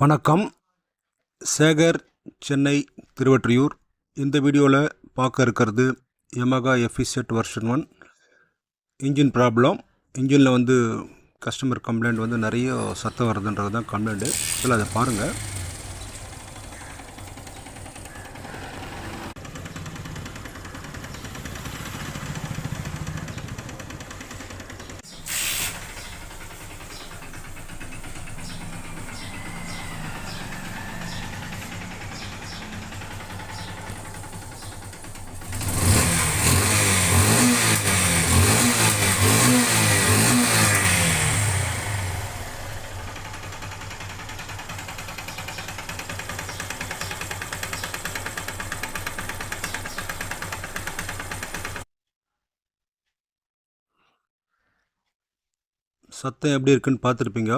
வணக்கம். சேகர், சென்னை, திருவொற்றியூர். இந்த வீடியோவில் பார்க்க இருக்கிறது Yamaha FZ version 1 engine problem. இன்ஜினில் கஸ்டமர் கம்ப்ளைண்ட் நிறைய சத்தம் வருதுன்றது தான் கம்ப்ளைண்ட்டு. இதில் அதை பாருங்கள். சத்தம் எப்படி இருக்குன்னு பார்த்துருப்பீங்க.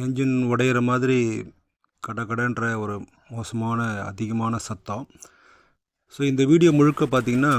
என்ஜின் உடையிற மாதிரி கடன்ற ஒரு மோசமான அதிகமான சத்தம். ஸோ இந்த வீடியோ முழுக்க பார்த்திங்கன்னா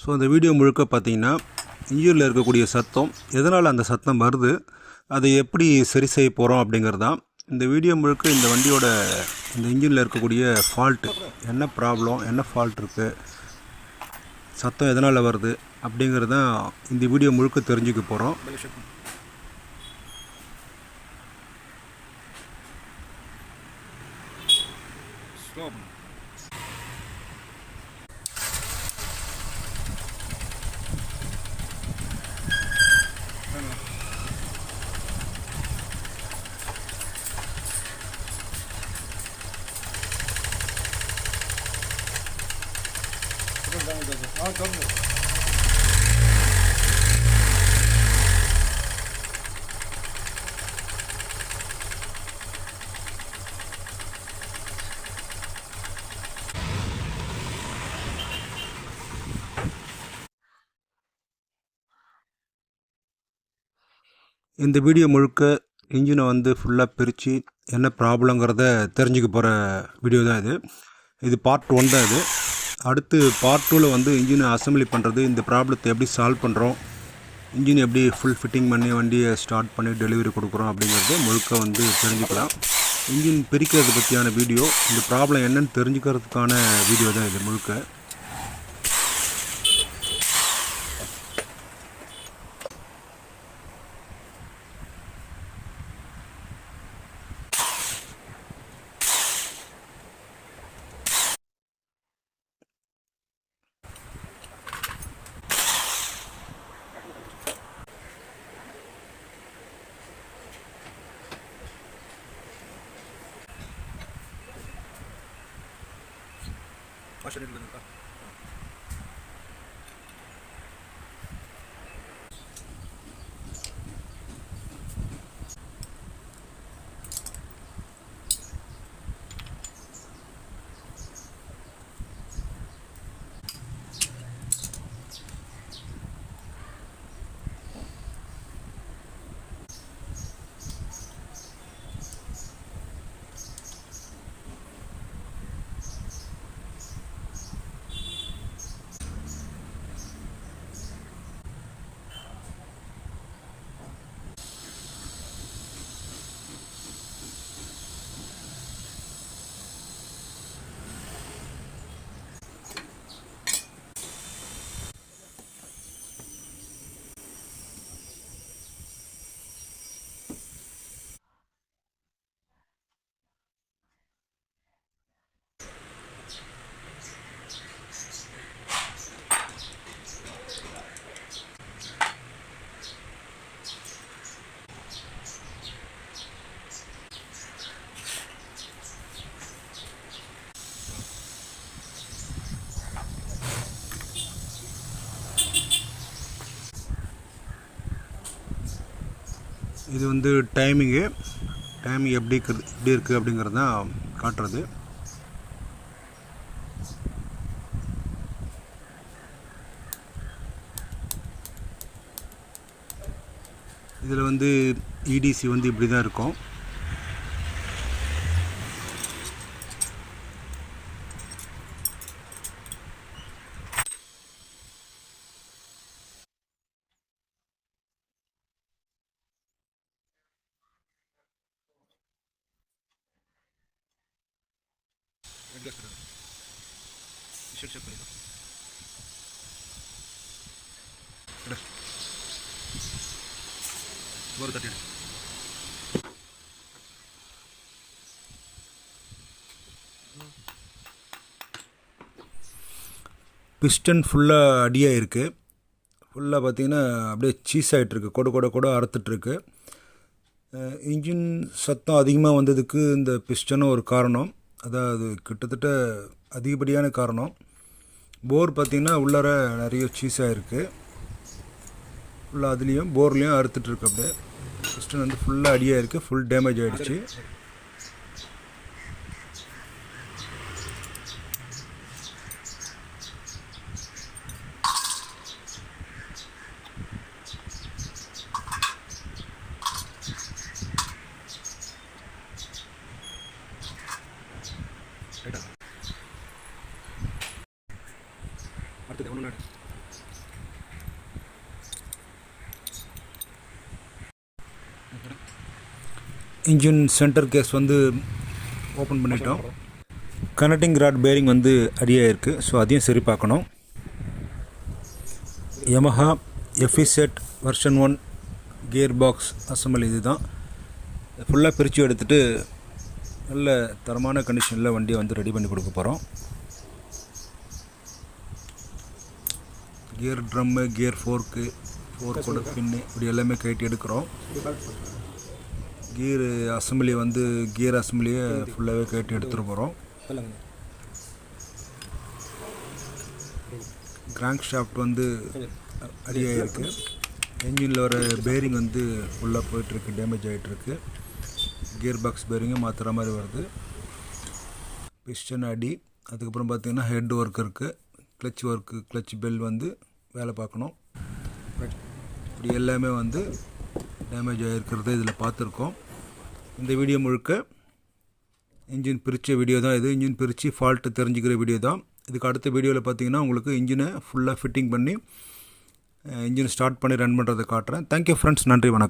ஸோ அந்த வீடியோ முழுக்க பார்த்தீங்கன்னா இன்ஜினில் இருக்கக்கூடிய சத்தம், எதனால் அந்த சத்தம் வருது, அதை எப்படி சரி செய்ய போகிறோம் அப்படிங்கிறது தான் இந்த வீடியோ முழுக்க. இந்த வண்டியோட இந்த இன்ஜினில் இருக்கக்கூடிய ஃபால்ட்டு, என்ன ப்ராப்ளம், என்ன ஃபால்ட் இருக்குது, சத்தம் எதனால் வருது அப்படிங்கிறது தான் இந்த வீடியோ முழுக்க தெரிஞ்சுக்க போகிறோம். இந்த வீடியோ முழுக்க இன்ஜினை ஃபுல்லாக பிரித்து என்ன ப்ராப்ளங்கிறத தெரிஞ்சுக்க போகிற வீடியோ தான் இது. இது பார்ட் 1 தான் இது. அடுத்து பார்ட் 2ல் இன்ஜினை அசம்பிளி பண்ணுறது, இந்த ப்ராப்ளத்தை எப்படி சால்வ் பண்ணுறோம், இன்ஜின் எப்படி ஃபுல் ஃபிட்டிங் பண்ணி வண்டியை ஸ்டார்ட் பண்ணி டெலிவரி கொடுக்குறோம் அப்படிங்கிறது முழுக்க தெரிஞ்சுக்கலாம். இன்ஜின் பிரிக்கிறது பற்றியான வீடியோ, இந்த ப்ராப்ளம் என்னன்னு தெரிஞ்சுக்கிறதுக்கான வீடியோ தான் இது முழுக்க. இது வந்து டைமிங் எப்படி இருக்குது அப்படிங்கிறது தான் காட்டுறது. இதில் வந்து இடிசி வந்து இப்படி தான் இருக்கும். பிஸ்டன் ஃபுல்லாக அடியாக இருக்குது. ஃபுல்லாக பார்த்திங்கன்னா அப்படியே சீஸ் ஆகிட்டுருக்கு, கூட அறுத்துட்ருக்கு. இன்ஜின் சத்தம் அதிகமாக வந்ததுக்கு இந்த பிஸ்டனும் ஒரு காரணம். அதாவது கிட்டத்தட்ட அதிகப்படியான காரணம். போர் பார்த்திங்கன்னா உள்ளார நிறைய சீஸ் ஆகிருக்கு. ஃபுல்லாக அதுலேயும் போர்லேயும் அறுத்துட்ருக்கு. அப்படியே பிஸ்டன் வந்து ஃபுல்லாக அடியாக இருக்குது, ஃபுல் டேமேஜ் ஆகிடுச்சு. இன்ஜின் சென்டர் கேஸ் வந்து ஓப்பன் பண்ணிட்டோம். கனெக்டிங் ராட் பேரிங் வந்து அடியாக இருக்குது. ஸோ அதையும் சரி பார்க்கணும். Yamaha FZ version 1 gear box assemble இது தான். ஃபுல்லாக பிரித்து எடுத்துகிட்டு நல்ல தரமான கண்டிஷனில் வண்டியை வந்து ரெடி பண்ணி கொடுக்க போகிறோம். கியர் ட்ரம்மு, கியர் ஃபோர்க்கோட பின்னு இப்படி எல்லாமே கட்டி எடுக்கிறோம். கியர் அசம்பிளியை ஃபுல்லாகவே கட்டி எடுத்துகிட்டு போகிறோம். கிராங்க் ஷாஃப்ட் வந்து அடியாக இருக்குது. என்ஜினில் வர பேரிங் வந்து ஃபுல்லாக போயிட்டுருக்கு, டேமேஜ் ஆகிட்டுருக்கு. கியர் பாக்ஸ் பேரிங்கும் மாற்றுற மாதிரி வருது. பிஸ்டன் அடி. அதுக்கப்புறம் பார்த்திங்கன்னா ஹெட் ஒர்க் இருக்குது, கிளச் பெல் வந்து வேலை பார்க்கணும். இப்படி எல்லாமே வந்து டேமேஜ் ஆகிருக்கிறத இதில் பார்த்துருக்கோம். இந்த வீடியோ முழுக்க இன்ஜின் பிரித்த வீடியோ தான் இது. இன்ஜின் பிரித்து ஃபால்ட்டு தெரிஞ்சுக்கிற வீடியோ தான். இதுக்கு அடுத்த வீடியோவில் பார்த்திங்கன்னா உங்களுக்கு இன்ஜினை ஃபுல்லாக ஃபிட்டிங் பண்ணி இன்ஜின் ஸ்டார்ட் பண்ணி ரன் பண்ணுறதை காட்டுறேன். Thank you friends. நன்றி, வணக்கம்.